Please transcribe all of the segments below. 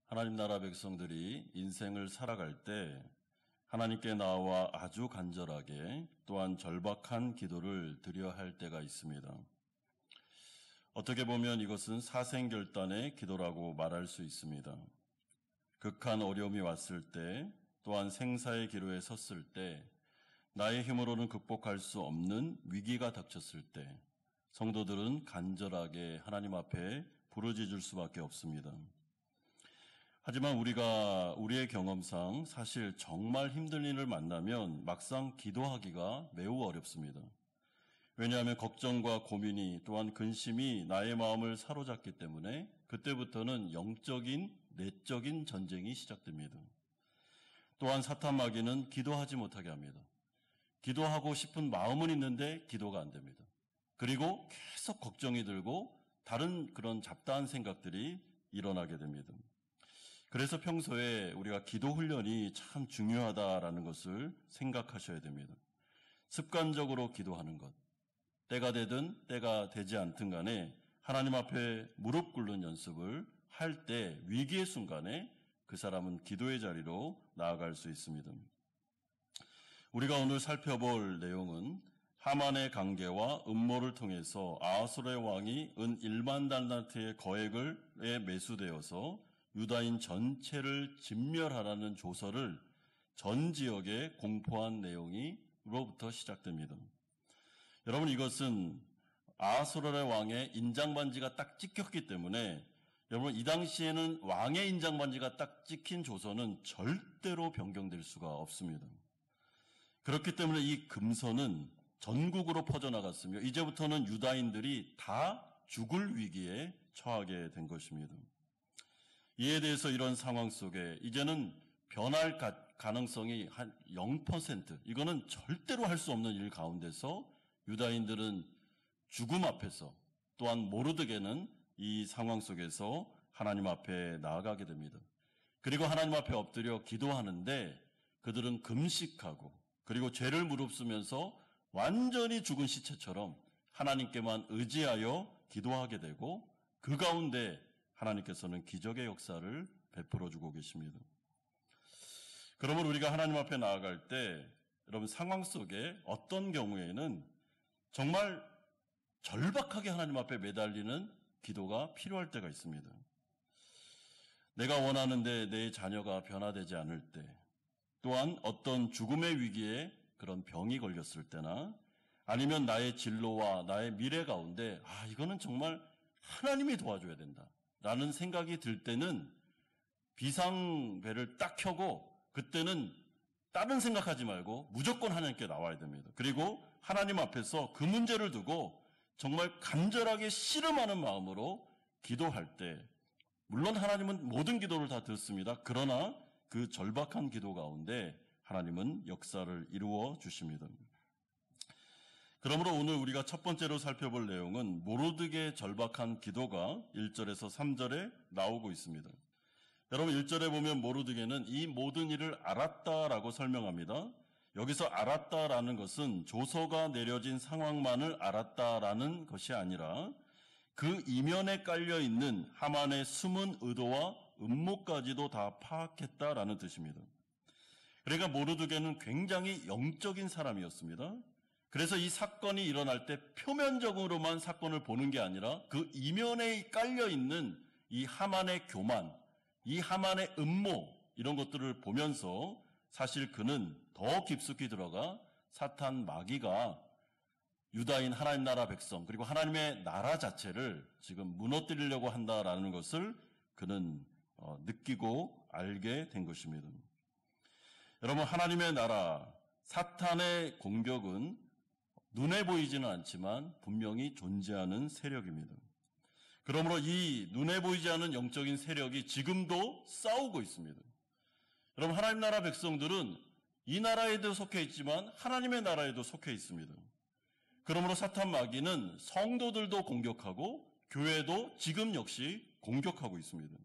하나님 나라 백성들이 인생을 살아갈 때 하나님께 나와 아주 간절하게 또한 절박한 기도를 드려야 할 때가 있습니다. 어떻게 보면 이것은 사생결단의 기도라고 말할 수 있습니다. 극한 어려움이 왔을 때 또한 생사의 기로에 섰을 때 나의 힘으로는 극복할 수 없는 위기가 닥쳤을 때 성도들은 간절하게 하나님 앞에 부르짖을 수밖에 없습니다. 하지만 우리가 우리의 경험상 사실 정말 힘든 일을 만나면 막상 기도하기가 매우 어렵습니다. 왜냐하면 걱정과 고민이 또한 근심이 나의 마음을 사로잡기 때문에 그때부터는 영적인, 내적인 전쟁이 시작됩니다. 또한 사탄 마귀는 기도하지 못하게 합니다. 기도하고 싶은 마음은 있는데 기도가 안 됩니다. 그리고 계속 걱정이 들고 다른 그런 잡다한 생각들이 일어나게 됩니다. 그래서 평소에 우리가 기도 훈련이 참 중요하다라는 것을 생각하셔야 됩니다. 습관적으로 기도하는 것, 때가 되든 때가 되지 않든 간에 하나님 앞에 무릎 꿇는 연습을 할 때 위기의 순간에 그 사람은 기도의 자리로 나아갈 수 있습니다. 우리가 오늘 살펴볼 내용은 하만의 강계와 음모를 통해서 아하수르의 왕이 은 1만 달란트의 거액에 매수되어서 유다인 전체를 진멸하라는 조서를 전 지역에 공포한 내용으로부터 시작됩니다. 여러분, 이것은 아하수르의 왕의 인장반지가 딱 찍혔기 때문에 여러분, 이 당시에는 왕의 인장반지가 딱 찍힌 조서는 절대로 변경될 수가 없습니다. 그렇기 때문에 이 금서는 전국으로 퍼져나갔으며 이제부터는 유다인들이 다 죽을 위기에 처하게 된 것입니다. 이에 대해서 이런 상황 속에 이제는 변할 가능성이 한 0%, 이거는 절대로 할 수 없는 일 가운데서 유다인들은 죽음 앞에서 또한 모르드게는 이 상황 속에서 하나님 앞에 나아가게 됩니다. 그리고 하나님 앞에 엎드려 기도하는데 그들은 금식하고 그리고 죄를 무릅쓰면서 완전히 죽은 시체처럼 하나님께만 의지하여 기도하게 되고 그 가운데 하나님께서는 기적의 역사를 베풀어 주고 계십니다. 그러면 우리가 하나님 앞에 나아갈 때 여러분 상황 속에 어떤 경우에는 정말 절박하게 하나님 앞에 매달리는 기도가 필요할 때가 있습니다. 내가 원하는데 내 자녀가 변화되지 않을 때, 또한 어떤 죽음의 위기에 그런 병이 걸렸을 때나 아니면 나의 진로와 나의 미래 가운데 이거는 정말 하나님이 도와줘야 된다 라는 생각이 들 때는 비상벨을 딱 켜고 그때는 다른 생각하지 말고 무조건 하나님께 나와야 됩니다. 그리고 하나님 앞에서 그 문제를 두고 정말 간절하게 씨름하는 마음으로 기도할 때 물론 하나님은 모든 기도를 다 듣습니다. 그러나 그 절박한 기도 가운데 하나님은 역사를 이루어 주십니다. 그러므로 오늘 우리가 첫 번째로 살펴볼 내용은 모르드게의 절박한 기도가 1절에서 3절에 나오고 있습니다. 여러분 1절에 보면 모르드게는 이 모든 일을 알았다라고 설명합니다. 여기서 알았다라는 것은 조서가 내려진 상황만을 알았다라는 것이 아니라 그 이면에 깔려있는 하만의 숨은 의도와 음모까지도 다 파악했다라는 뜻입니다. 그러니까 모르드게는 굉장히 영적인 사람이었습니다. 그래서 이 사건이 일어날 때 표면적으로만 사건을 보는 게 아니라 그 이면에 깔려있는 이 하만의 교만, 이 하만의 음모 이런 것들을 보면서 사실 그는 더 깊숙이 들어가 사탄 마귀가 유다인 하나님 나라 백성 그리고 하나님의 나라 자체를 지금 무너뜨리려고 한다라는 것을 그는 느끼고 알게 된 것입니다. 여러분 하나님의 나라 사탄의 공격은 눈에 보이지는 않지만 분명히 존재하는 세력입니다. 그러므로 이 눈에 보이지 않는 영적인 세력이 지금도 싸우고 있습니다. 여러분 하나님 나라 백성들은 이 나라에도 속해 있지만 하나님의 나라에도 속해 있습니다. 그러므로 사탄 마귀는 성도들도 공격하고 교회도 지금 역시 공격하고 있습니다.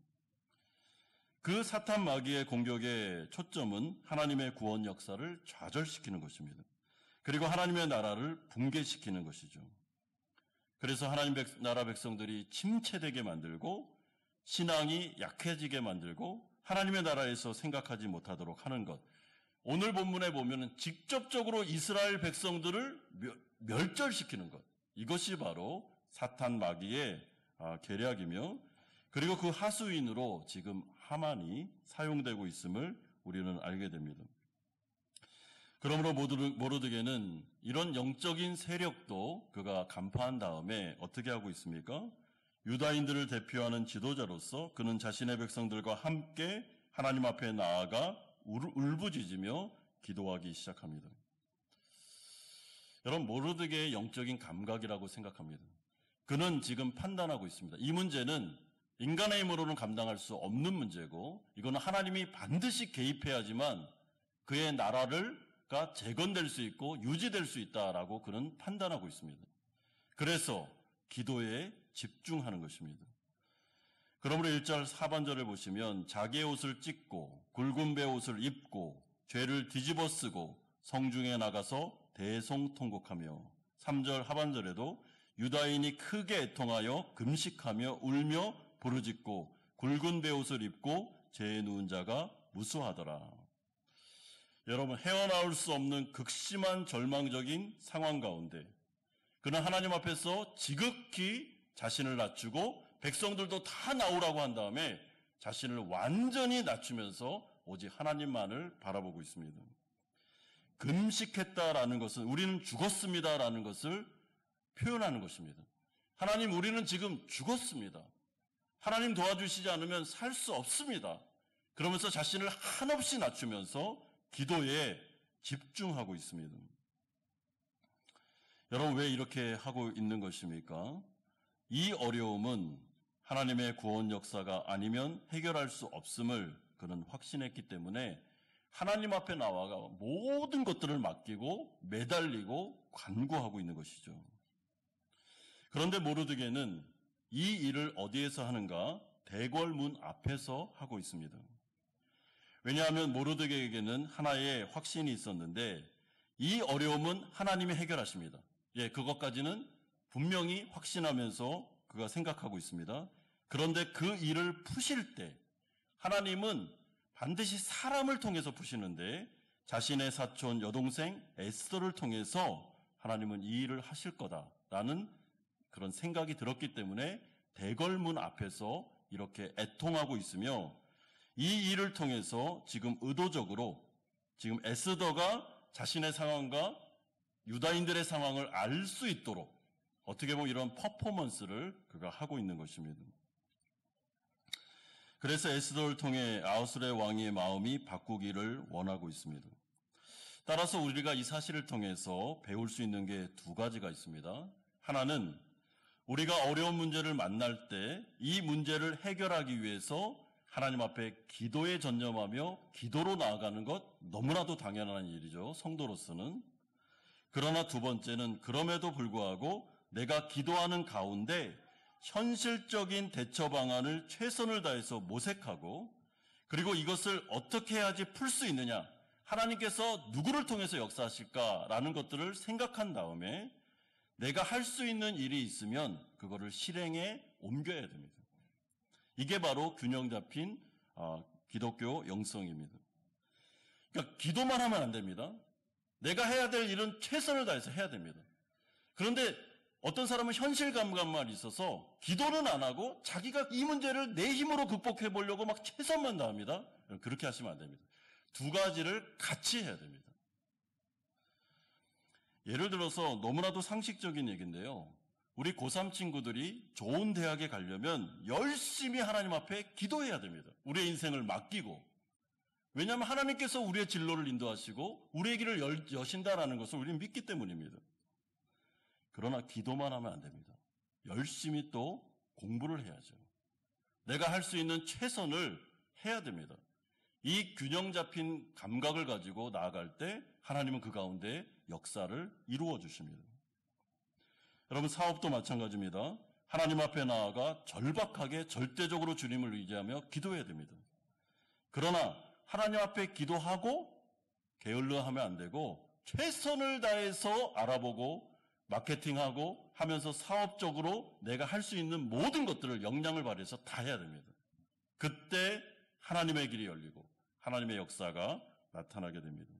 그 사탄 마귀의 공격의 초점은 하나님의 구원 역사를 좌절시키는 것입니다. 그리고 하나님의 나라를 붕괴시키는 것이죠. 그래서 하나님 나라 백성들이 침체되게 만들고 신앙이 약해지게 만들고 하나님의 나라에서 생각하지 못하도록 하는 것. 오늘 본문에 보면은 직접적으로 이스라엘 백성들을 멸절시키는 것. 이것이 바로 사탄 마귀의 계략이며, 그리고 그 하수인으로 지금 하만이 사용되고 있음을 우리는 알게 됩니다. 그러므로 모르드게는 이런 영적인 세력도 그가 간파한 다음에 어떻게 하고 있습니까? 유다인들을 대표하는 지도자로서 그는 자신의 백성들과 함께 하나님 앞에 나아가 울부짖으며 기도하기 시작합니다. 여러분, 모르드게의 영적인 감각이라고 생각합니다. 그는 지금 판단하고 있습니다. 이 문제는 인간의 힘으로는 감당할 수 없는 문제고, 이거는 하나님이 반드시 개입해야지만 그의 나라가 재건될 수 있고 유지될 수 있다라고 그는 판단하고 있습니다. 그래서 기도에 집중하는 것입니다. 그러므로 1절 하반절을 보시면 자기의 옷을 찢고 굵은 베옷을 입고 죄를 뒤집어 쓰고 성중에 나가서 대성통곡하며, 3절 하반절에도 유다인이 크게 애통하여 금식하며 울며 부르짖고 굵은 베옷을 입고 죄에 누운 자가 무수하더라. 여러분, 헤어나올 수 없는 극심한 절망적인 상황 가운데 그는 하나님 앞에서 지극히 자신을 낮추고 백성들도 다 나오라고 한 다음에 자신을 완전히 낮추면서 오직 하나님만을 바라보고 있습니다. 금식했다라는 것은 우리는 죽었습니다라는 것을 표현하는 것입니다. 하나님, 우리는 지금 죽었습니다. 하나님 도와주시지 않으면 살 수 없습니다. 그러면서 자신을 한없이 낮추면서 기도에 집중하고 있습니다. 여러분, 왜 이렇게 하고 있는 것입니까? 이 어려움은 하나님의 구원 역사가 아니면 해결할 수 없음을 그는 확신했기 때문에 하나님 앞에 나와가 모든 것들을 맡기고 매달리고 간구하고 있는 것이죠. 그런데 모르드게는 이 일을 어디에서 하는가? 대궐문 앞에서 하고 있습니다. 왜냐하면 모르드게에게는 하나의 확신이 있었는데 이 어려움은 하나님이 해결하십니다. 그것까지는 분명히 확신하면서 그가 생각하고 있습니다. 그런데 그 일을 푸실 때 하나님은 반드시 사람을 통해서 푸시는데 자신의 사촌 여동생 에스더를 통해서 하나님은 이 일을 하실 거다라는 그런 생각이 들었기 때문에 대궐문 앞에서 이렇게 애통하고 있으며, 이 일을 통해서 지금 의도적으로 지금 에스더가 자신의 상황과 유다인들의 상황을 알 수 있도록 어떻게 보면 이런 퍼포먼스를 그가 하고 있는 것입니다. 그래서 에스더를 통해 아하수르 왕의 마음이 바꾸기를 원하고 있습니다. 따라서 우리가 이 사실을 통해서 배울 수 있는 게 두 가지가 있습니다. 하나는 우리가 어려운 문제를 만날 때 이 문제를 해결하기 위해서 하나님 앞에 기도에 전념하며 기도로 나아가는 것, 너무나도 당연한 일이죠, 성도로서는. 그러나 두 번째는 그럼에도 불구하고 내가 기도하는 가운데 현실적인 대처 방안을 최선을 다해서 모색하고, 그리고 이것을 어떻게 해야지 풀 수 있느냐, 하나님께서 누구를 통해서 역사하실까라는 것들을 생각한 다음에 내가 할 수 있는 일이 있으면 그거를 실행에 옮겨야 됩니다. 이게 바로 균형 잡힌 기독교 영성입니다. 그러니까 기도만 하면 안 됩니다. 내가 해야 될 일은 최선을 다해서 해야 됩니다. 그런데 어떤 사람은 현실 감각만 있어서 기도는 안 하고 자기가 이 문제를 내 힘으로 극복해 보려고 막 최선만 다합니다. 그렇게 하시면 안 됩니다. 두 가지를 같이 해야 됩니다. 예를 들어서 너무나도 상식적인 얘기인데요. 우리 고3 친구들이 좋은 대학에 가려면 열심히 하나님 앞에 기도해야 됩니다. 우리의 인생을 맡기고. 왜냐하면 하나님께서 우리의 진로를 인도하시고 우리의 길을 여신다라는 것을 우리는 믿기 때문입니다. 그러나 기도만 하면 안 됩니다. 열심히 또 공부를 해야죠. 내가 할 수 있는 최선을 해야 됩니다. 이 균형 잡힌 감각을 가지고 나아갈 때 하나님은 그 가운데 역사를 이루어 주십니다. 여러분, 사업도 마찬가지입니다. 하나님 앞에 나아가 절박하게 절대적으로 주님을 의지하며 기도해야 됩니다. 그러나 하나님 앞에 기도하고 게을러하면 안 되고 최선을 다해서 알아보고 마케팅하고 하면서 사업적으로 내가 할 수 있는 모든 것들을 역량을 발휘해서 다 해야 됩니다. 그때 하나님의 길이 열리고 하나님의 역사가 나타나게 됩니다.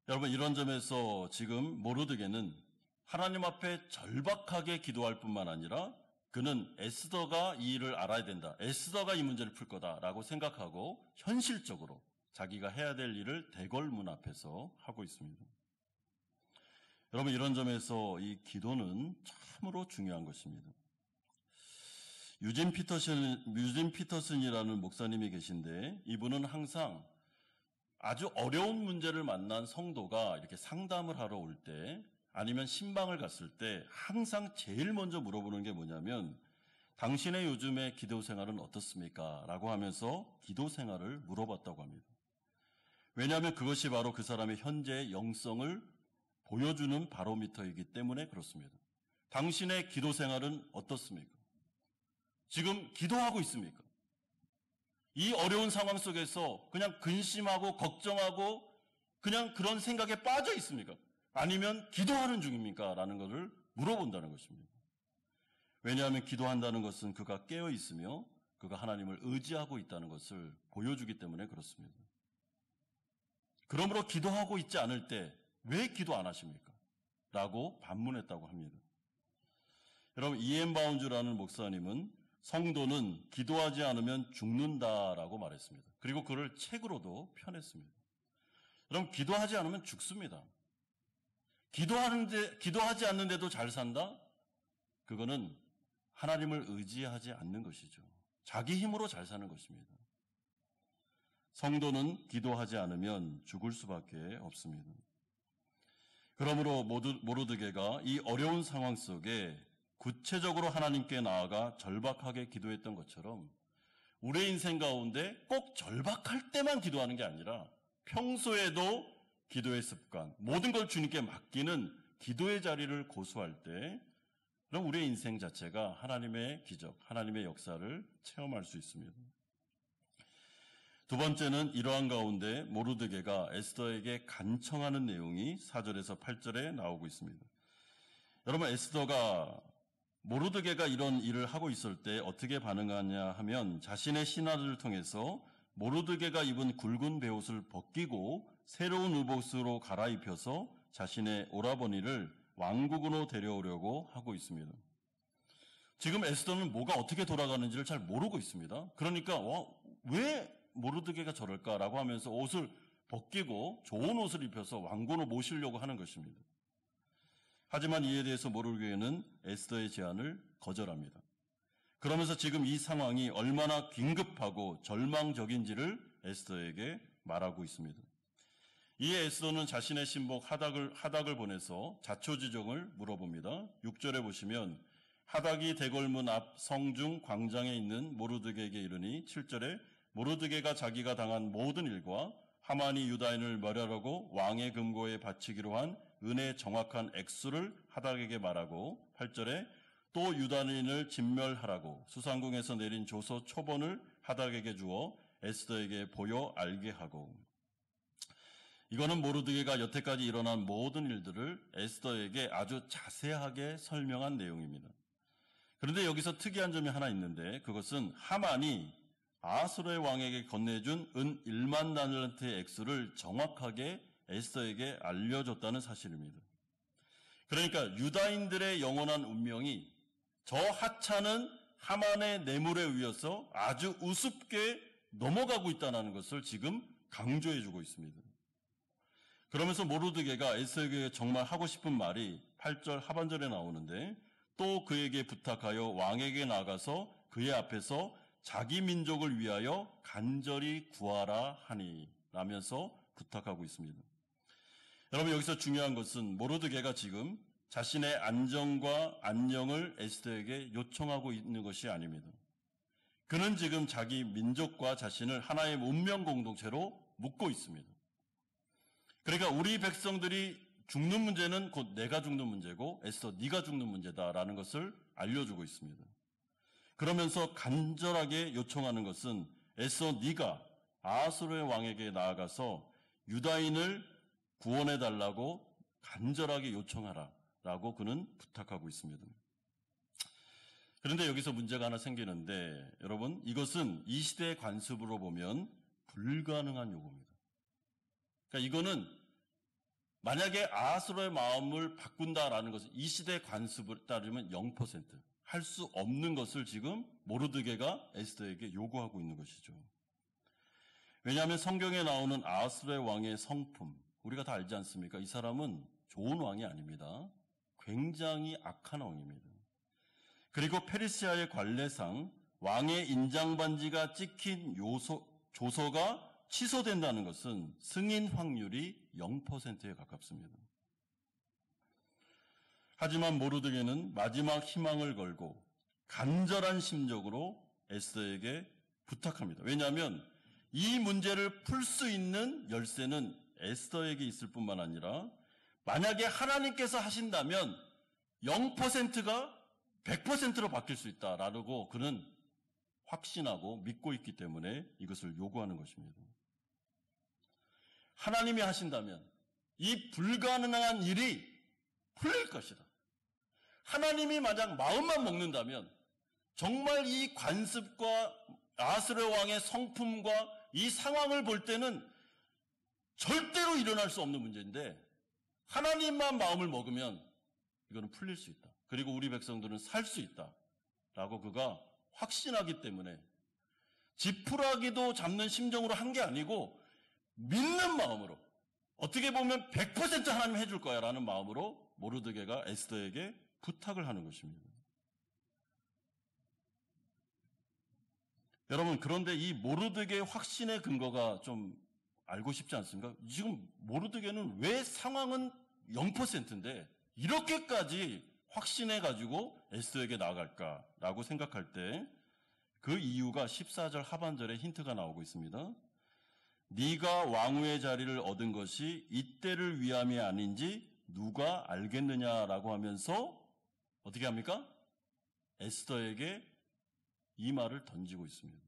여러분, 이런 점에서 지금 모르드게는 하나님 앞에 절박하게 기도할 뿐만 아니라 그는 에스더가 이 일을 알아야 된다, 에스더가 이 문제를 풀 거다라고 생각하고 현실적으로 자기가 해야 될 일을 대궐문 앞에서 하고 있습니다. 여러분, 이런 점에서 이 기도는 참으로 중요한 것입니다. 유진 피터슨이라는 목사님이 계신데, 이분은 항상 아주 어려운 문제를 만난 성도가 이렇게 상담을 하러 올 때, 아니면 신방을 갔을 때 항상 제일 먼저 물어보는 게 뭐냐면, 당신의 요즘의 기도 생활은 어떻습니까? 라고 하면서 기도 생활을 물어봤다고 합니다. 왜냐하면 그것이 바로 그 사람의 현재의 영성을 보여주는 바로미터이기 때문에 그렇습니다. 당신의 기도 생활은 어떻습니까? 지금 기도하고 있습니까? 이 어려운 상황 속에서 그냥 근심하고 걱정하고 그냥 그런 생각에 빠져 있습니까? 아니면 기도하는 중입니까? 라는 것을 물어본다는 것입니다. 왜냐하면 기도한다는 것은 그가 깨어 있으며 그가 하나님을 의지하고 있다는 것을 보여주기 때문에 그렇습니다. 그러므로 기도하고 있지 않을 때 왜 기도 안 하십니까? 라고 반문했다고 합니다. 여러분, 이엔 바운즈라는 목사님은 성도는 기도하지 않으면 죽는다라고 말했습니다. 그리고 그를 책으로도 펴냈습니다. 여러분, 기도하지 않으면 죽습니다. 기도하지 않는데도 잘 산다? 그거는 하나님을 의지하지 않는 것이죠. 자기 힘으로 잘 사는 것입니다. 성도는 기도하지 않으면 죽을 수밖에 없습니다. 그러므로 모르드게가 이 어려운 상황 속에 구체적으로 하나님께 나아가 절박하게 기도했던 것처럼 우리의 인생 가운데 꼭 절박할 때만 기도하는 게 아니라 평소에도 기도의 습관, 모든 걸 주님께 맡기는 기도의 자리를 고수할 때, 그럼 우리의 인생 자체가 하나님의 기적, 하나님의 역사를 체험할 수 있습니다. 두 번째는 이러한 가운데 모르드게가 에스더에게 간청하는 내용이 4절에서 8절에 나오고 있습니다. 여러분, 에스더가 모르드게가 이런 일을 하고 있을 때 어떻게 반응하냐 하면 자신의 신하들을 통해서 모르드게가 입은 굵은 베옷을 벗기고 새로운 의복으로 갈아입혀서 자신의 오라버니를 왕국으로 데려오려고 하고 있습니다. 지금 에스더는 뭐가 어떻게 돌아가는지를 잘 모르고 있습니다. 그러니까 왜 모르드게가 저럴까라고 하면서 옷을 벗기고 좋은 옷을 입혀서 왕궁으로 모시려고 하는 것입니다. 하지만 이에 대해서 모르드게는 에스더의 제안을 거절합니다. 그러면서 지금 이 상황이 얼마나 긴급하고 절망적인지를 에스더에게 말하고 있습니다. 이에 에스더는 자신의 신복 하닥을 보내서 자초지종을 물어봅니다. 6절에 보시면 하닥이 대궐문 앞 성중 광장에 있는 모르드게에게 이르니 7절에 모르드게가 자기가 당한 모든 일과 하만이 유다인을 멸하려고 왕의 금고에 바치기로 한 은의 정확한 액수를 하닥에게 말하고 8절에 또 유다인을 진멸하라고 수상궁에서 내린 조서 초본을 하닥에게 주어 에스더에게 보여 알게 하고, 이거는 모르드게가 여태까지 일어난 모든 일들을 에스더에게 아주 자세하게 설명한 내용입니다. 그런데 여기서 특이한 점이 하나 있는데, 그것은 하만이 아수르의 왕에게 건네준 은 1만 달란트의 액수를 정확하게 에스더에게 알려줬다는 사실입니다. 그러니까 유다인들의 영원한 운명이 저 하찮은 하만의 뇌물에 의해서 아주 우습게 넘어가고 있다는 것을 지금 강조해주고 있습니다. 그러면서 모르드게가 에스더에게 정말 하고 싶은 말이 8절 하반절에 나오는데, 또 그에게 부탁하여 왕에게 나가서 그의 앞에서 자기 민족을 위하여 간절히 구하라 하니 라면서 부탁하고 있습니다. 여러분, 여기서 중요한 것은 모르드게가 지금 자신의 안정과 안녕을 에스더에게 요청하고 있는 것이 아닙니다. 그는 지금 자기 민족과 자신을 하나의 운명 공동체로 묶고 있습니다. 그러니까 우리 백성들이 죽는 문제는 곧 내가 죽는 문제고 에스더 네가 죽는 문제다라는 것을 알려주고 있습니다. 그러면서 간절하게 요청하는 것은 에스더 네가 아수르의 왕에게 나아가서 유다인을 구원해달라고 간절하게 요청하라 라고 그는 부탁하고 있습니다. 그런데 여기서 문제가 하나 생기는데 여러분, 이것은 이 시대의 관습으로 보면 불가능한 요구입니다. 그러니까 이거는 만약에 아하스로의 마음을 바꾼다라는 것은 이 시대의 관습을 따르면 0% 할 수 없는 것을 지금 모르드게가 에스더에게 요구하고 있는 것이죠. 왜냐하면 성경에 나오는 아하스로의 왕의 성품, 우리가 다 알지 않습니까? 이 사람은 좋은 왕이 아닙니다. 굉장히 악한 왕입니다. 그리고 페르시아의 관례상 왕의 인장반지가 찍힌 조서가 취소된다는 것은 승인 확률이 0%에 가깝습니다. 하지만 모르드게는 마지막 희망을 걸고 간절한 심정으로 에스더에게 부탁합니다. 왜냐하면 이 문제를 풀 수 있는 열쇠는 에스더에게 있을 뿐만 아니라 만약에 하나님께서 하신다면 0%가 100%로 바뀔 수 있다라고 그는 확신하고 믿고 있기 때문에 이것을 요구하는 것입니다. 하나님이 하신다면 이 불가능한 일이 풀릴 것이다. 하나님이 만약 마음만 먹는다면 정말 이 관습과 아하스로 왕의 성품과 이 상황을 볼 때는 절대로 일어날 수 없는 문제인데 하나님만 마음을 먹으면 이거는 풀릴 수 있다. 그리고 우리 백성들은 살 수 있다. 라고 그가 확신하기 때문에 지푸라기도 잡는 심정으로 한 게 아니고 믿는 마음으로 어떻게 보면 100% 하나님 해줄 거야 라는 마음으로 모르드게가 에스더에게 부탁을 하는 것입니다. 여러분, 그런데 이 모르드게의 확신의 근거가 좀 알고 싶지 않습니까? 지금 모르드게는 왜 상황은 0%인데 이렇게까지 확신해가지고 에스더에게 나아갈까라고 생각할 때 그 이유가 14절 하반절에 힌트가 나오고 있습니다. 네가 왕후의 자리를 얻은 것이 이때를 위함이 아닌지 누가 알겠느냐라고 하면서 어떻게 합니까? 에스더에게 이 말을 던지고 있습니다.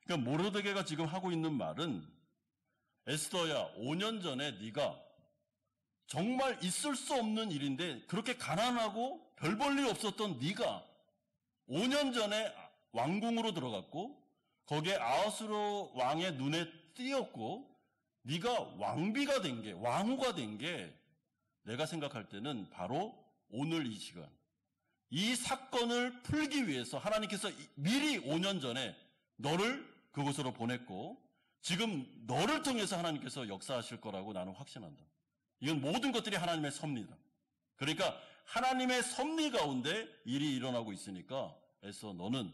그러니까 모르드게가 지금 하고 있는 말은 에스더야, 5년 전에 네가 정말 있을 수 없는 일인데 그렇게 가난하고 별 볼 일 없었던 네가 5년 전에 왕궁으로 들어갔고 거기에 아하스로 왕의 눈에 띄었고 네가 왕비가 된 게, 왕후가 된 게 내가 생각할 때는 바로 오늘 이 시간 이 사건을 풀기 위해서 하나님께서 미리 5년 전에 너를 그곳으로 보냈고 지금 너를 통해서 하나님께서 역사하실 거라고 나는 확신한다. 이건 모든 것들이 하나님의 섭리다. 그러니까 하나님의 섭리 가운데 일이 일어나고 있으니까 에스더 너는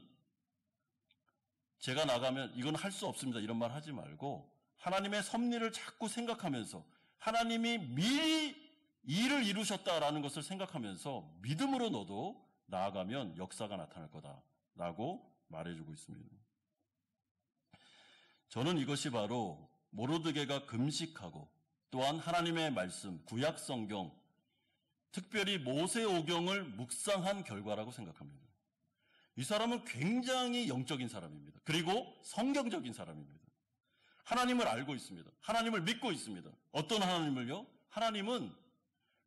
제가 나가면 이건 할 수 없습니다. 이런 말 하지 말고 하나님의 섭리를 자꾸 생각하면서 하나님이 미리 일을 이루셨다라는 것을 생각하면서 믿음으로 너도 나아가면 역사가 나타날 거다라고 말해주고 있습니다. 저는 이것이 바로 모르드게가 금식하고 또한 하나님의 말씀, 구약 성경, 특별히 모세오경을 묵상한 결과라고 생각합니다. 이 사람은 굉장히 영적인 사람입니다. 그리고 성경적인 사람입니다. 하나님을 알고 있습니다. 하나님을 믿고 있습니다. 어떤 하나님을요? 하나님은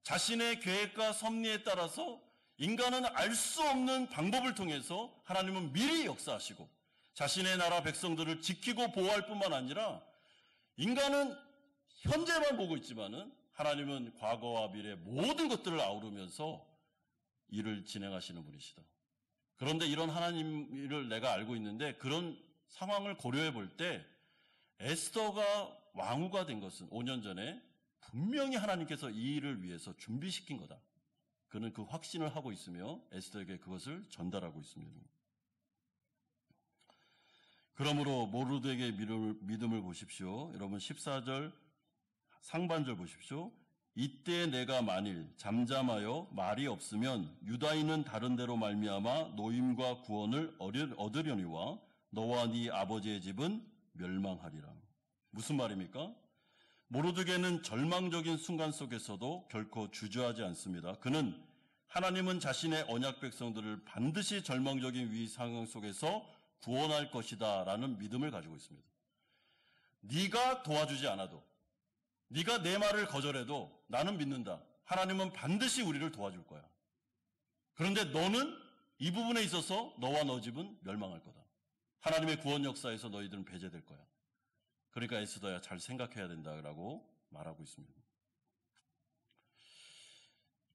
자신의 계획과 섭리에 따라서 인간은 알 수 없는 방법을 통해서 하나님은 미리 역사하시고 자신의 나라 백성들을 지키고 보호할 뿐만 아니라 인간은 현재만 보고 있지만은 하나님은 과거와 미래 모든 것들을 아우르면서 일을 진행하시는 분이시다. 그런데 이런 하나님을 내가 알고 있는데 그런 상황을 고려해 볼 때 에스더가 왕후가 된 것은 5년 전에 분명히 하나님께서 이 일을 위해서 준비시킨 거다. 그는 그 확신을 하고 있으며 에스더에게 그것을 전달하고 있습니다. 그러므로 모르드게의 믿음을 보십시오. 여러분 14절 상반절 보십시오. 이때 내가 만일 잠잠하여 말이 없으면 유다인은 다른 데로 말미암아 노임과 구원을 얻으려니와 너와 네 아버지의 집은 멸망하리라. 무슨 말입니까? 모르드게는 절망적인 순간 속에서도 결코 주저하지 않습니다. 그는 하나님은 자신의 언약 백성들을 반드시 절망적인 위기 상황 속에서 구원할 것이다 라는 믿음을 가지고 있습니다. 네가 도와주지 않아도 네가 내 말을 거절해도 나는 믿는다. 하나님은 반드시 우리를 도와줄 거야. 그런데 너는 이 부분에 있어서 너와 너 집은 멸망할 거다. 하나님의 구원 역사에서 너희들은 배제될 거야. 그러니까 에스더야 잘 생각해야 된다라고 말하고 있습니다.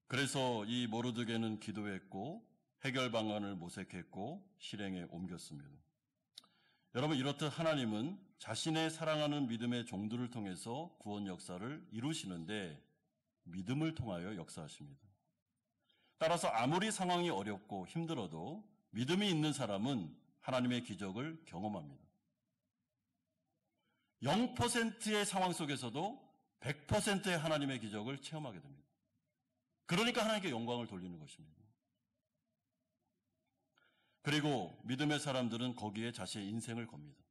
그래서 이 모르드게는 기도했고 해결 방안을 모색했고 실행에 옮겼습니다. 여러분, 이렇듯 하나님은 자신의 사랑하는 믿음의 종들을 통해서 구원 역사를 이루시는데 믿음을 통하여 역사하십니다. 따라서 아무리 상황이 어렵고 힘들어도 믿음이 있는 사람은 하나님의 기적을 경험합니다. 0%의 상황 속에서도 100%의 하나님의 기적을 체험하게 됩니다. 그러니까 하나님께 영광을 돌리는 것입니다. 그리고 믿음의 사람들은 거기에 자신의 인생을 겁니다.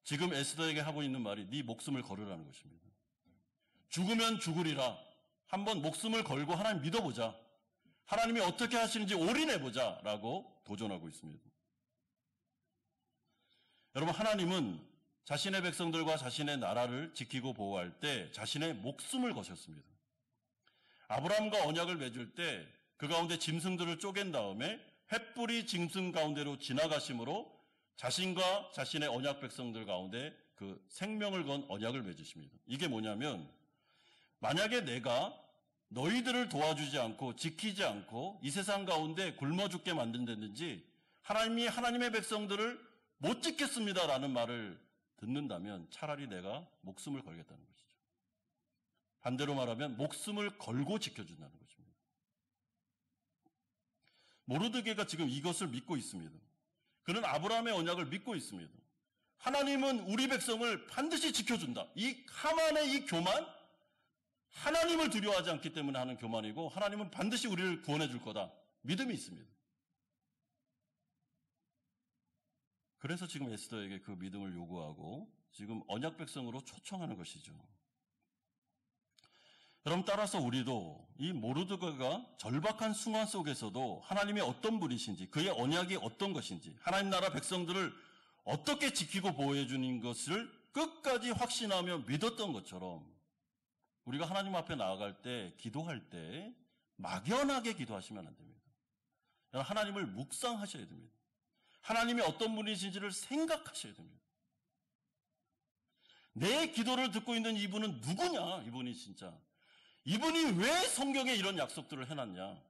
지금 에스더에게 하고 있는 말이 네 목숨을 걸으라는 것입니다. 죽으면 죽으리라. 한번 목숨을 걸고 하나님 믿어보자. 하나님이 어떻게 하시는지 올인해보자 라고 도전하고 있습니다. 여러분, 하나님은 자신의 백성들과 자신의 나라를 지키고 보호할 때 자신의 목숨을 거셨습니다. 아브라함과 언약을 맺을 때 그 가운데 짐승들을 쪼갠 다음에 횃불이 짐승 가운데로 지나가심으로 자신과 자신의 언약 백성들 가운데 그 생명을 건 언약을 맺으십니다. 이게 뭐냐면 만약에 내가 너희들을 도와주지 않고 지키지 않고 이 세상 가운데 굶어 죽게 만든다든지 하나님이 하나님의 백성들을 못 지켰습니다라는 말을 듣는다면 차라리 내가 목숨을 걸겠다는 것이죠. 반대로 말하면 목숨을 걸고 지켜준다는 것입니다. 모르드게가 지금 이것을 믿고 있습니다. 그는 아브라함의 언약을 믿고 있습니다. 하나님은 우리 백성을 반드시 지켜준다. 이 하만의 이 교만, 하나님을 두려워하지 않기 때문에 하는 교만이고 하나님은 반드시 우리를 구원해 줄 거다. 믿음이 있습니다. 그래서 지금 에스더에게 그 믿음을 요구하고 지금 언약 백성으로 초청하는 것이죠. 여러분, 따라서 우리도 이 모르드게가 절박한 순간 속에서도 하나님이 어떤 분이신지, 그의 언약이 어떤 것인지, 하나님 나라 백성들을 어떻게 지키고 보호해 주는 것을 끝까지 확신하며 믿었던 것처럼 우리가 하나님 앞에 나아갈 때, 기도할 때 막연하게 기도하시면 안 됩니다. 하나님을 묵상하셔야 됩니다. 하나님이 어떤 분이신지를 생각하셔야 됩니다. 내 기도를 듣고 있는 이분은 누구냐? 이분이 진짜. 이분이 왜 성경에 이런 약속들을 해놨냐?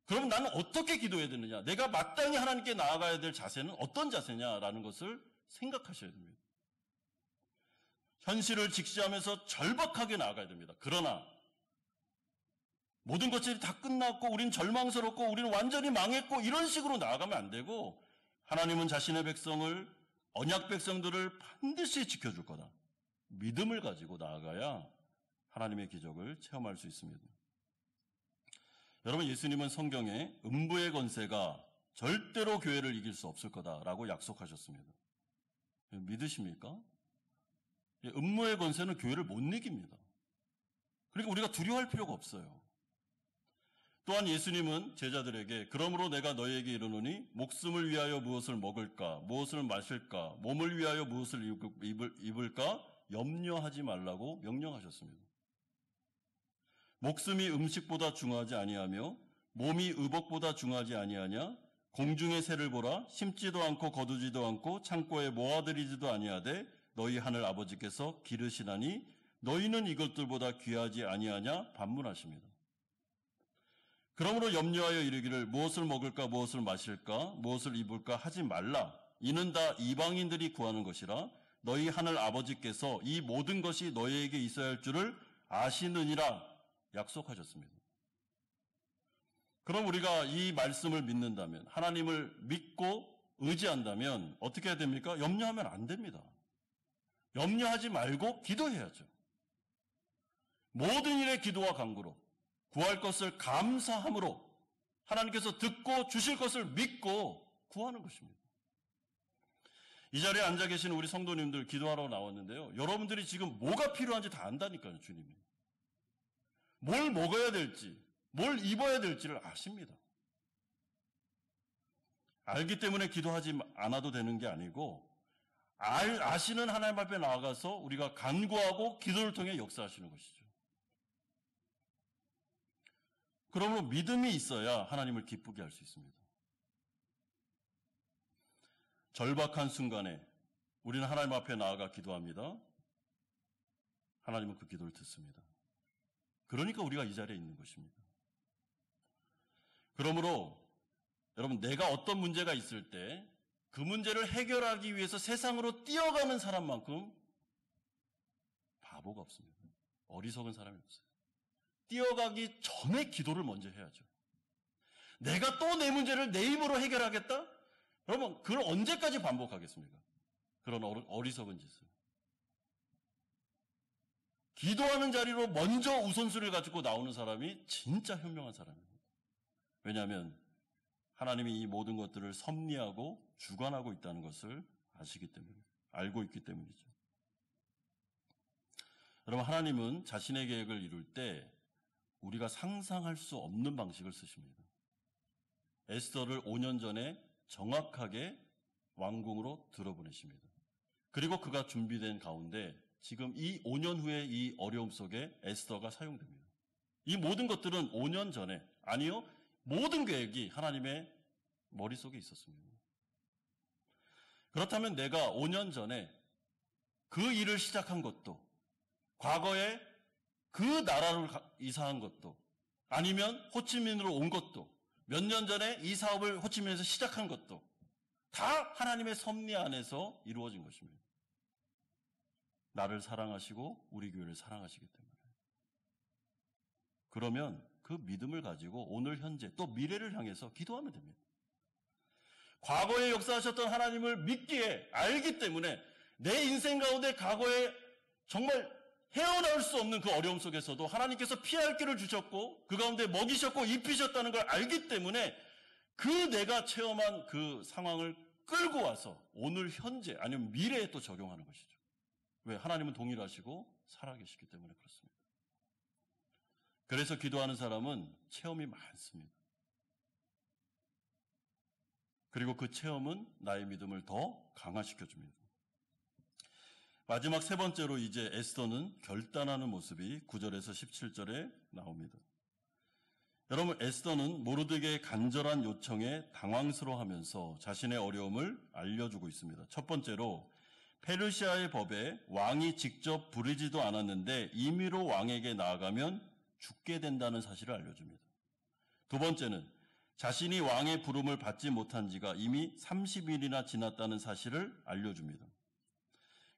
그럼 나는 어떻게 기도해야 되느냐? 내가 마땅히 하나님께 나아가야 될 자세는 어떤 자세냐라는 것을 생각하셔야 됩니다. 현실을 직시하면서 절박하게 나아가야 됩니다. 그러나 모든 것들이 다 끝났고 우린 절망스럽고 우리는 완전히 망했고 이런 식으로 나아가면 안 되고 하나님은 자신의 백성을, 언약 백성들을 반드시 지켜줄 거다. 믿음을 가지고 나아가야 하나님의 기적을 체험할 수 있습니다. 여러분, 예수님은 성경에 음부의 권세가 절대로 교회를 이길 수 없을 거다라고 약속하셨습니다. 믿으십니까? 음부의 권세는 교회를 못 이깁니다. 그러니까 우리가 두려워할 필요가 없어요. 또한 예수님은 제자들에게 그러므로 내가 너희에게 이르노니 목숨을 위하여 무엇을 먹을까, 무엇을 마실까, 몸을 위하여 무엇을 입을까 염려하지 말라고 명령하셨습니다. 목숨이 음식보다 중하지 아니하며 몸이 의복보다 중하지 아니하냐? 공중의 새를 보라. 심지도 않고 거두지도 않고 창고에 모아들이지도 아니하되 너희 하늘 아버지께서 기르시나니 너희는 이것들보다 귀하지 아니하냐? 반문하십니다. 그러므로 염려하여 이르기를 무엇을 먹을까 무엇을 마실까 무엇을 입을까 하지 말라. 이는 다 이방인들이 구하는 것이라. 너희 하늘 아버지께서 이 모든 것이 너희에게 있어야 할 줄을 아시느니라 약속하셨습니다. 그럼 우리가 이 말씀을 믿는다면, 하나님을 믿고 의지한다면 어떻게 해야 됩니까? 염려하면 안 됩니다. 염려하지 말고 기도해야죠. 모든 일에 기도와 간구로 구할 것을 감사함으로 하나님께서 듣고 주실 것을 믿고 구하는 것입니다. 이 자리에 앉아 계시는 우리 성도님들 기도하러 나왔는데요. 여러분들이 지금 뭐가 필요한지 다 안다니까요, 주님이. 뭘 먹어야 될지, 뭘 입어야 될지를 아십니다. 알기 때문에 기도하지 않아도 되는 게 아니고 아시는 하나님 앞에 나아가서 우리가 간구하고 기도를 통해 역사하시는 것이죠. 그러므로 믿음이 있어야 하나님을 기쁘게 할 수 있습니다. 절박한 순간에 우리는 하나님 앞에 나아가 기도합니다. 하나님은 그 기도를 듣습니다. 그러니까 우리가 이 자리에 있는 것입니다. 그러므로 여러분, 내가 어떤 문제가 있을 때 그 문제를 해결하기 위해서 세상으로 뛰어가는 사람만큼 바보가 없습니다. 어리석은 사람이 없어요. 뛰어가기 전에 기도를 먼저 해야죠. 내가 또 내 문제를 내 힘으로 해결하겠다? 그러면 그걸 언제까지 반복하겠습니까? 그런 어리석은 짓을. 기도하는 자리로 먼저 우선순위를 가지고 나오는 사람이 진짜 현명한 사람입니다. 왜냐하면 하나님이 이 모든 것들을 섭리하고 주관하고 있다는 것을 아시기 때문에, 알고 있기 때문이죠. 여러분, 하나님은 자신의 계획을 이룰 때 우리가 상상할 수 없는 방식을 쓰십니다. 에스더를 5년 전에 정확하게 왕궁으로 들어보내십니다. 그리고 그가 준비된 가운데 지금 이 5년 후에 이 어려움 속에 에스더가 사용됩니다. 이 모든 것들은 5년 전에, 아니요, 모든 계획이 하나님의 머릿속에 있었습니다. 그렇다면 내가 5년 전에 그 일을 시작한 것도, 과거에 그 나라를 이사한 것도, 아니면 호치민으로 온 것도, 몇 년 전에 이 사업을 호치민에서 시작한 것도 다 하나님의 섭리 안에서 이루어진 것입니다. 나를 사랑하시고 우리 교회를 사랑하시기 때문에. 그러면 그 믿음을 가지고 오늘 현재 또 미래를 향해서 기도하면 됩니다. 과거에 역사하셨던 하나님을 믿기에 알기 때문에 내 인생 가운데 과거에 정말 헤어나올 수 없는 그 어려움 속에서도 하나님께서 피할 길을 주셨고 그 가운데 먹이셨고 입히셨다는 걸 알기 때문에 그 내가 체험한 그 상황을 끌고 와서 오늘 현재 아니면 미래에 또 적용하는 것이죠. 왜? 하나님은 동일하시고 살아계시기 때문에 그렇습니다. 그래서 기도하는 사람은 체험이 많습니다. 그리고 그 체험은 나의 믿음을 더 강화시켜줍니다. 마지막 세 번째로 이제 에스더는 결단하는 모습이 9절에서 17절에 나옵니다. 여러분, 에스더는 모르드게의 간절한 요청에 당황스러워하면서 자신의 어려움을 알려주고 있습니다. 첫 번째로 페르시아의 법에 왕이 직접 부르지도 않았는데 임의로 왕에게 나아가면 죽게 된다는 사실을 알려줍니다. 두 번째는 자신이 왕의 부름을 받지 못한 지가 이미 30일이나 지났다는 사실을 알려줍니다.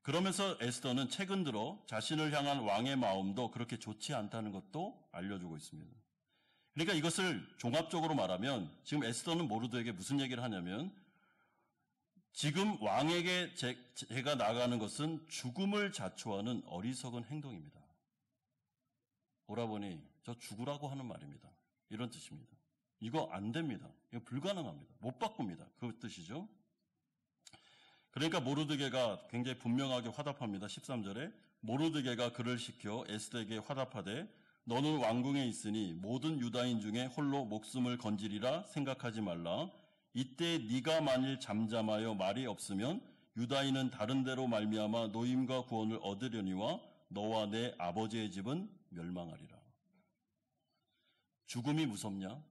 그러면서 에스더는 최근 들어 자신을 향한 왕의 마음도 그렇게 좋지 않다는 것도 알려주고 있습니다. 그러니까 이것을 종합적으로 말하면 지금 에스더는 모르드에게 무슨 얘기를 하냐면 지금 왕에게 제가 나가는 것은 죽음을 자초하는 어리석은 행동입니다. 오라버니, 저 죽으라고 하는 말입니다. 이런 뜻입니다. 이거 안 됩니다. 이거 불가능합니다. 못 바꿉니다. 그 뜻이죠. 그러니까 모르드게가 굉장히 분명하게 화답합니다. 13절에 모르드게가 그를 시켜 에스더에게 화답하되 너는 왕궁에 있으니 모든 유다인 중에 홀로 목숨을 건지리라 생각하지 말라. 이때 네가 만일 잠잠하여 말이 없으면 유다인은 다른 데로 말미암아 노임과 구원을 얻으려니와 너와 내 아버지의 집은 멸망하리라. 죽음이 무섭냐?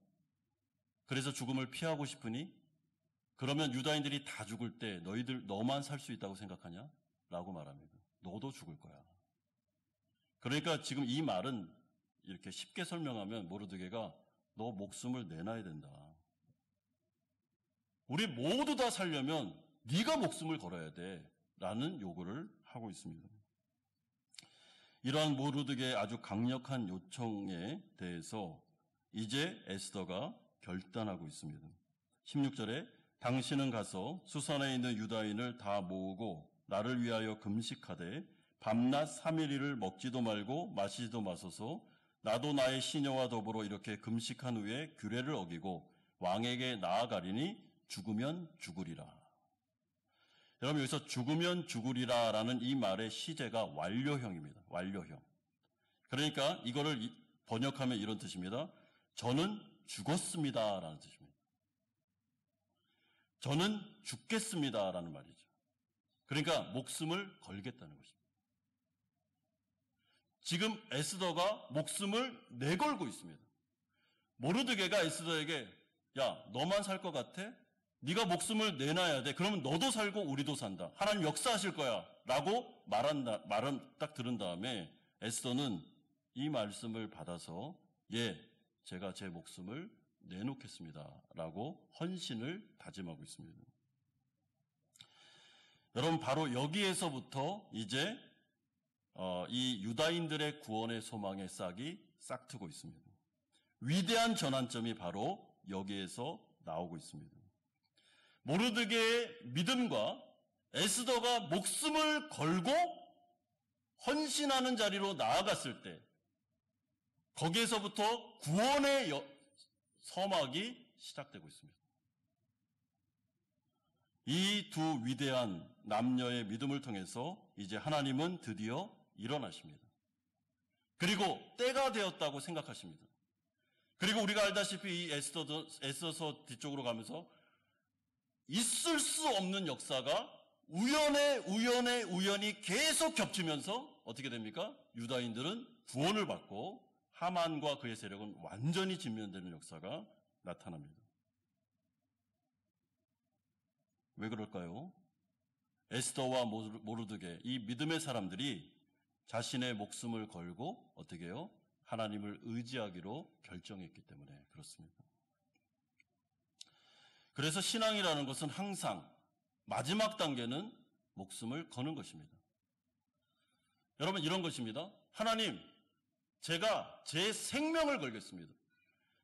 그래서 죽음을 피하고 싶으니? 그러면 유다인들이 다 죽을 때 너만 살 수 있다고 생각하냐? 라고 말합니다. 너도 죽을 거야. 그러니까 지금 이 말은 이렇게 쉽게 설명하면 모르드게가 너 목숨을 내놔야 된다. 우리 모두 다 살려면 네가 목숨을 걸어야 돼. 라는 요구를 하고 있습니다. 이러한 모르드게의 아주 강력한 요청에 대해서 이제 에스더가 결단하고 있습니다. 16절에 당신은 가서 수산에 있는 유다인을 다 모으고 나를 위하여 금식하되 밤낮 3일을 먹지도 말고 마시지도 마소서. 나도 나의 시녀와 더불어 이렇게 금식한 후에 규례를 어기고 왕에게 나아가리니 죽으면 죽으리라. 여러분, 여기서 죽으면 죽으리라 라는 이 말의 시제가 완료형입니다. 완료형. 그러니까 이거를 번역하면 이런 뜻입니다. 저는 죽었습니다 라는 뜻입니다. 저는 죽겠습니다 라는 말이죠. 그러니까 목숨을 걸겠다는 것입니다. 지금 에스더가 목숨을 내걸고 있습니다. 모르드게가 에스더에게 야, 너만 살 것 같아? 네가 목숨을 내놔야 돼. 그러면 너도 살고 우리도 산다. 하나님 역사하실 거야. 라고 말은 딱 들은 다음에 에스더는 이 말씀을 받아서 예, 제가 제 목숨을 내놓겠습니다. 라고 헌신을 다짐하고 있습니다. 여러분, 바로 여기에서부터 이제 이 유다인들의 구원의 소망의 싹이 싹트고 있습니다. 위대한 전환점이 바로 여기에서 나오고 있습니다. 모르드게의 믿음과 에스더가 목숨을 걸고 헌신하는 자리로 나아갔을 때 거기에서부터 구원의 서막이 시작되고 있습니다. 이 두 위대한 남녀의 믿음을 통해서 이제 하나님은 드디어 일어나십니다. 그리고 때가 되었다고 생각하십니다. 그리고 우리가 알다시피 이 에스더서 뒤쪽으로 가면서 있을 수 없는 역사가 우연히 계속 겹치면서 어떻게 됩니까? 유다인들은 구원을 받고 하만과 그의 세력은 완전히 진면되는 역사가 나타납니다. 왜 그럴까요? 에스더와 모르드게 이 믿음의 사람들이 자신의 목숨을 걸고 어떻게 해요? 하나님을 의지하기로 결정했기 때문에 그렇습니다. 그래서 신앙이라는 것은 항상 마지막 단계는 목숨을 거는 것입니다. 여러분, 이런 것입니다. 하나님, 제가 제 생명을 걸겠습니다.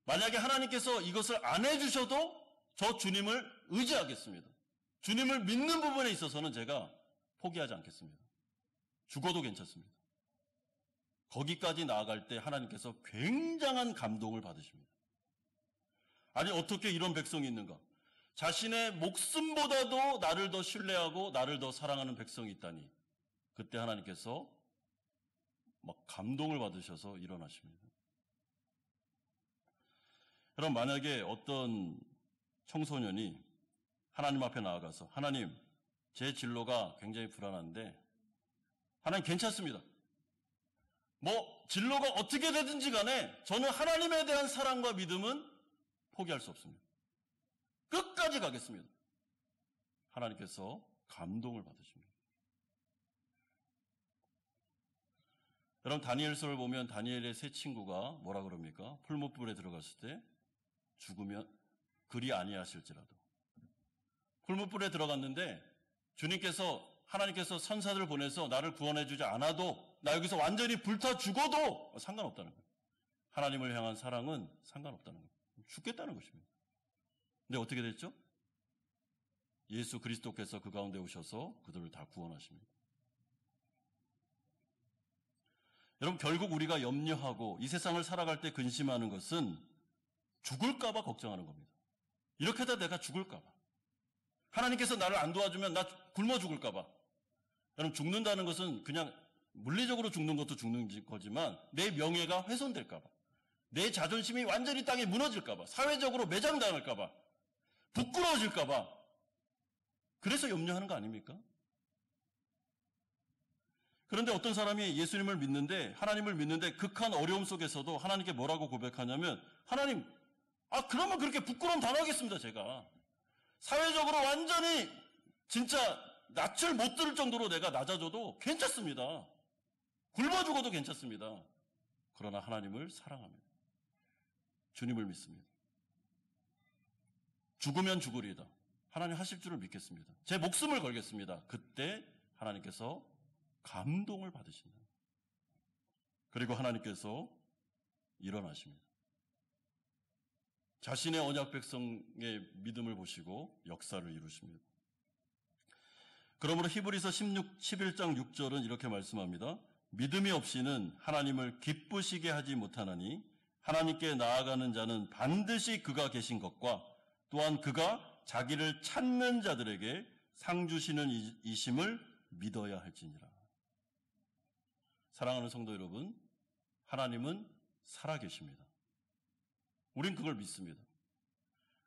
만약에 하나님께서 이것을 안 해주셔도 저 주님을 의지하겠습니다. 주님을 믿는 부분에 있어서는 제가 포기하지 않겠습니다. 죽어도 괜찮습니다. 거기까지 나아갈 때 하나님께서 굉장한 감동을 받으십니다. 아니, 어떻게 이런 백성이 있는가? 자신의 목숨보다도 나를 더 신뢰하고 나를 더 사랑하는 백성이 있다니. 그때 하나님께서 막 감동을 받으셔서 일어나십니다. 그럼 만약에 어떤 청소년이 하나님 앞에 나아가서 하나님, 제 진로가 굉장히 불안한데 하나님 괜찮습니다. 진로가 어떻게 되든지 간에 저는 하나님에 대한 사랑과 믿음은 포기할 수 없습니다. 끝까지 가겠습니다. 하나님께서 감동을 받으십니다. 여러분, 다니엘서를 보면 다니엘의 세 친구가 뭐라 그럽니까? 풀무불에 들어갔을 때 죽으면 그리 아니하실지라도. 풀무불에 들어갔는데 하나님께서 선사들을 보내서 나를 구원해 주지 않아도 나 여기서 완전히 불타 죽어도 상관없다는 거예요. 하나님을 향한 사랑은 상관없다는 거예요. 죽겠다는 것입니다. 근데 어떻게 됐죠? 예수 그리스도께서 그 가운데 오셔서 그들을 다 구원하십니다. 여러분, 결국 우리가 염려하고 이 세상을 살아갈 때 근심하는 것은 죽을까 봐 걱정하는 겁니다. 이렇게 하다 내가 죽을까 봐. 하나님께서 나를 안 도와주면 나 굶어 죽을까 봐. 여러분, 죽는다는 것은 그냥 물리적으로 죽는 것도 죽는 거지만 내 명예가 훼손될까 봐. 내 자존심이 완전히 땅에 무너질까 봐. 사회적으로 매장당할까 봐. 부끄러워질까 봐. 그래서 염려하는 거 아닙니까? 그런데 어떤 사람이 예수님을 믿는데, 하나님을 믿는데 극한 어려움 속에서도 하나님께 뭐라고 고백하냐면, 하나님, 그러면 그렇게 부끄러움 당하겠습니다, 제가. 사회적으로 완전히 진짜 낯을 못 들을 정도로 내가 낮아져도 괜찮습니다. 굶어 죽어도 괜찮습니다. 그러나 하나님을 사랑합니다. 주님을 믿습니다. 죽으면 죽으리이다. 하나님 하실 줄을 믿겠습니다. 제 목숨을 걸겠습니다. 그때 하나님께서 감동을 받으신다. 그리고 하나님께서 일어나십니다. 자신의 언약 백성의 믿음을 보시고 역사를 이루십니다. 그러므로 히브리서 11장 6절은 이렇게 말씀합니다. 믿음이 없이는 하나님을 기쁘시게 하지 못하나니 하나님께 나아가는 자는 반드시 그가 계신 것과 또한 그가 자기를 찾는 자들에게 상 주시는 이심을 믿어야 할지니라. 사랑하는 성도 여러분, 하나님은 살아계십니다. 우린 그걸 믿습니다.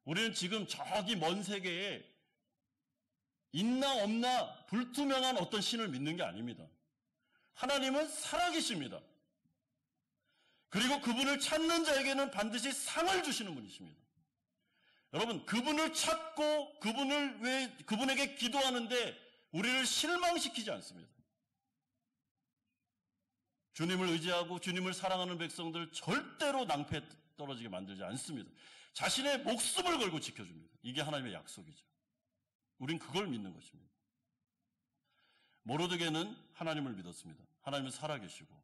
우리는 지금 저기 먼 세계에 있나 없나 불투명한 어떤 신을 믿는 게 아닙니다. 하나님은 살아계십니다. 그리고 그분을 찾는 자에게는 반드시 상을 주시는 분이십니다. 여러분, 그분을 찾고 그분에게 기도하는데 우리를 실망시키지 않습니다. 주님을 의지하고 주님을 사랑하는 백성들 절대로 낭패에 떨어지게 만들지 않습니다. 자신의 목숨을 걸고 지켜줍니다. 이게 하나님의 약속이죠. 우린 그걸 믿는 것입니다. 모르드게는 하나님을 믿었습니다. 하나님은 살아계시고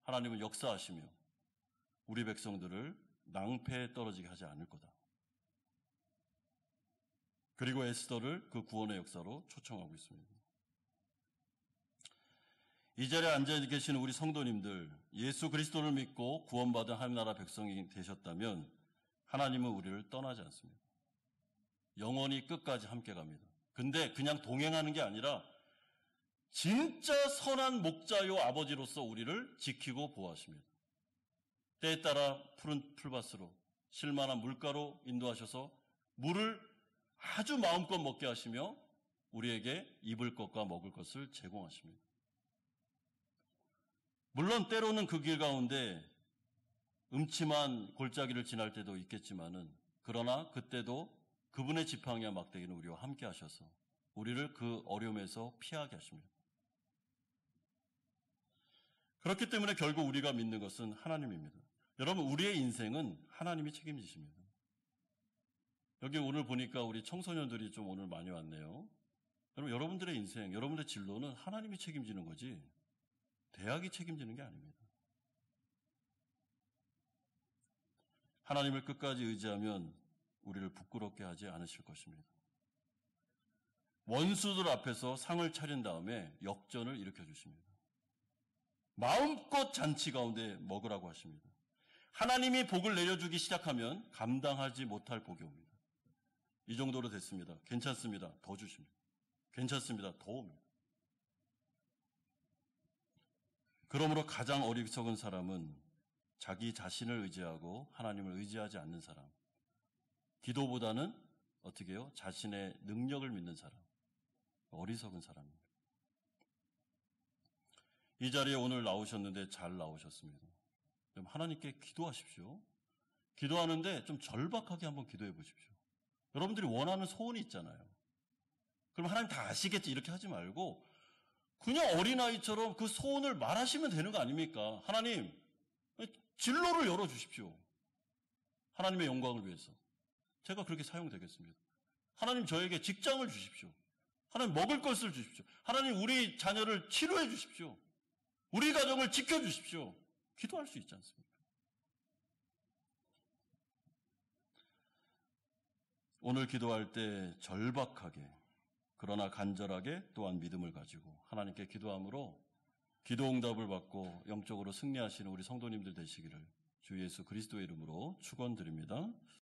하나님은 역사하시며 우리 백성들을 낭패에 떨어지게 하지 않을 거다. 그리고 에스더를 그 구원의 역사로 초청하고 있습니다. 이 자리에 앉아 계시는 우리 성도님들, 예수 그리스도를 믿고 구원받은 하나님나라 백성이 되셨다면 하나님은 우리를 떠나지 않습니다. 영원히 끝까지 함께 갑니다. 근데 그냥 동행하는 게 아니라 진짜 선한 목자요 아버지로서 우리를 지키고 보호하십니다. 때에 따라 푸른 풀밭으로 실만한 물가로 인도하셔서 물을 아주 마음껏 먹게 하시며 우리에게 입을 것과 먹을 것을 제공하십니다. 물론 때로는 그 길 가운데 음침한 골짜기를 지날 때도 있겠지만은 그러나 그때도 그분의 지팡이와 막대기는 우리와 함께 하셔서 우리를 그 어려움에서 피하게 하십니다. 그렇기 때문에 결국 우리가 믿는 것은 하나님입니다. 여러분, 우리의 인생은 하나님이 책임지십니다. 여기 오늘 보니까 우리 청소년들이 좀 오늘 많이 왔네요. 여러분, 여러분들의 인생, 여러분들의 진로는 하나님이 책임지는 거지 대학이 책임지는 게 아닙니다. 하나님을 끝까지 의지하면 우리를 부끄럽게 하지 않으실 것입니다. 원수들 앞에서 상을 차린 다음에 역전을 일으켜 주십니다. 마음껏 잔치 가운데 먹으라고 하십니다. 하나님이 복을 내려주기 시작하면 감당하지 못할 복이 옵니다. 이 정도로 됐습니다. 괜찮습니다. 더 주십니다. 괜찮습니다. 더 옵니다. 그러므로 가장 어리석은 사람은 자기 자신을 의지하고 하나님을 의지하지 않는 사람. 기도보다는 어떻게 해요? 자신의 능력을 믿는 사람. 어리석은 사람입니다. 이 자리에 오늘 나오셨는데 잘 나오셨습니다. 하나님께 기도하십시오. 기도하는데 좀 절박하게 한번 기도해 보십시오. 여러분들이 원하는 소원이 있잖아요. 그럼 하나님 다 아시겠지 이렇게 하지 말고 그냥 어린아이처럼 그 소원을 말하시면 되는 거 아닙니까? 하나님, 진로를 열어주십시오. 하나님의 영광을 위해서. 제가 그렇게 사용되겠습니다. 하나님 저에게 직장을 주십시오. 하나님 먹을 것을 주십시오. 하나님 우리 자녀를 치료해 주십시오. 우리 가정을 지켜주십시오. 기도할 수 있지 않습니까? 오늘 기도할 때 절박하게 그러나 간절하게 또한 믿음을 가지고 하나님께 기도함으로 기도 응답을 받고 영적으로 승리하시는 우리 성도님들 되시기를 주 예수 그리스도의 이름으로 축원드립니다.